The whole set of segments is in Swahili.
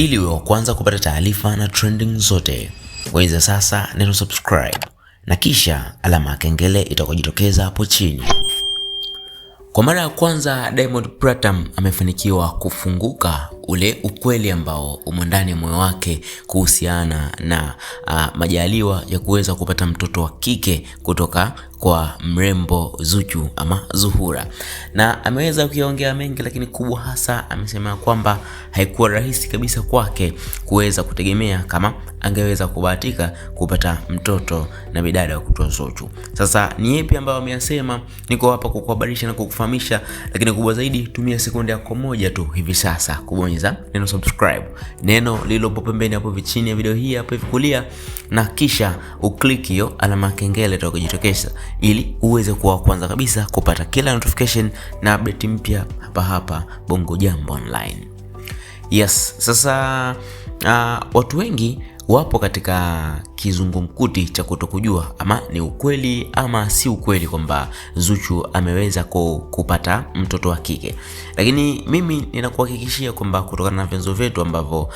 Ili uwe wa kwanza kupata taarifa na trending zote, bonyeza sasa neno subscribe na kisha alama ya kengele itakojitokeza hapo chini. Kwa mara ya kwanza Diamond Platnumz amefanikiwa kufunguka ule ukweli ambao umo ndani ya moyo wake kuhusiana na majaliwa ya kuweza kupata mtoto wa kike kutoka kwa mrembo Zuchu ama Zuhura. Na ameweza kuongea mengi, lakini kubwa hasa amesema kwamba haikuwa rahisi kabisa kwake kuweza kutegemea kama angeweza kubahatika kupata mtoto na bidada wa kutoa Zuchu. Sasa ni yapi ambayo ameyasema? Niko hapa kukuhabarisha na kukufahamisha, lakini kubwa zaidi, tumia sekunde yako moja tu hivi sasa kubonyeza neno subscribe, neno lililopo pembeni hapo chini ya video hii hapo kulia, na kisha uklik hiyo alama ya kengele itakayojitokeza ili uweze kuwa kwanza kabisa kupata kila notification na update mpya hapa Bongo Jambo Online. Yes, sasa watu wengi wapo katika kizungumkuti cha kutokujua ama ni ukweli ama si ukweli kwamba Zuchu ameweza kupata mtoto wa kike. Lakini mimi ninakuhakikishia kwamba kutokana na vyanzo vyetu ambavyo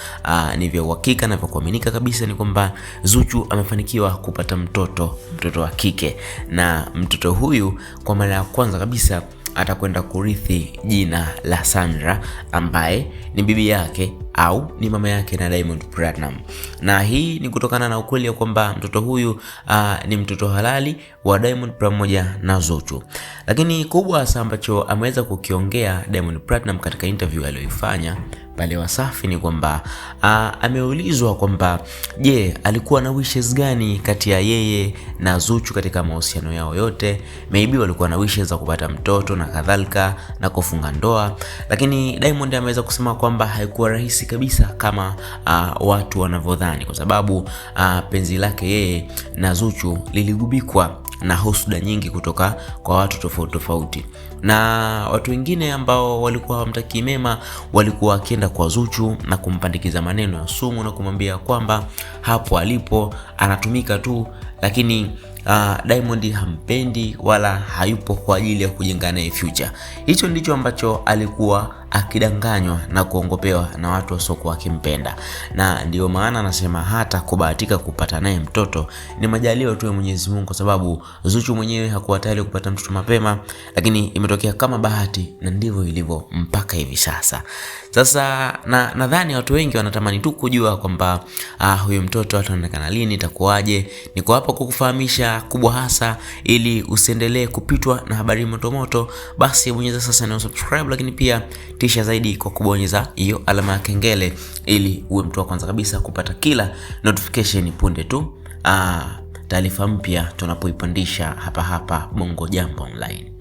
ni vya uhakika na vya kuaminika kabisa ni kwamba Zuchu amefanikiwa kupata mtoto wa kike, na mtoto huyu kwa mara ya kwanza kabisa atakwenda kurithi jina la Sandra ambaye ni bibi yake au ni mama yake na Diamond Platnumz. Na hii ni kutokana na ukweli kwamba mtoto huyu ni mtoto halali wa Diamond pamoja na Zuchu. Lakini kubwa hasa ambacho ameweza kukiongea Diamond Platnumz katika interview aliyoifanya pale Wasafi ni kwamba ameulizwa kwamba je, alikuwa na wishes gani kati ya yeye na Zuchu katika mahusiano yao yote. Maybe walikuwa na wishes za kupata mtoto na kadhalika na kufunga ndoa, lakini Diamond ameweza kusema kwamba haikuwa rahisi kabisa kama watu wanavyodhani, kwa sababu penzi lake yeye na Zuchu liligubikwa na husuda nyingi kutoka kwa watu tofauti, na watu wengine ambao walikuwa hawamtakii mema walikuwa wakienda kwa Zuchu na kumpandikiza maneno ya sumu na kumwambia kwamba hapo alipo anatumika tu, lakini Diamond hampendi wala hayupo kwa ajili ya kujenga naye future. Hicho ndicho ambacho alikuwa akidanganywa na kuongopewa na watu wasiokuwa wakimpenda, na ndio maana anasema hata kubahatika kupata naye mtoto ni majaliwa tu ya Mwenyezi Mungu, kwa sababu Zuchu mwenyewe hakuwa tayari kupata mtoto mapema, lakini imetokea kama bahati na ndivyo ilivyo mpaka hivi sasa. Sasa nadhani watu wengi wanatamani tu kujua kwamba huyu mtoto ataonekana lini, itakuwaje. Niko hapa kukufahamisha kubwa hasa, ili usiendelee kupitwa na habari moto. Basi bonyeza sasa na subscribe, lakini pia tisha zaidi kwa kubonyeza hiyo alama ya kengele ili uwe mtu wa kwanza kabisa kupata kila notification punde tu taarifa mpya tunapoipandisha hapa Bongo Jambo Online.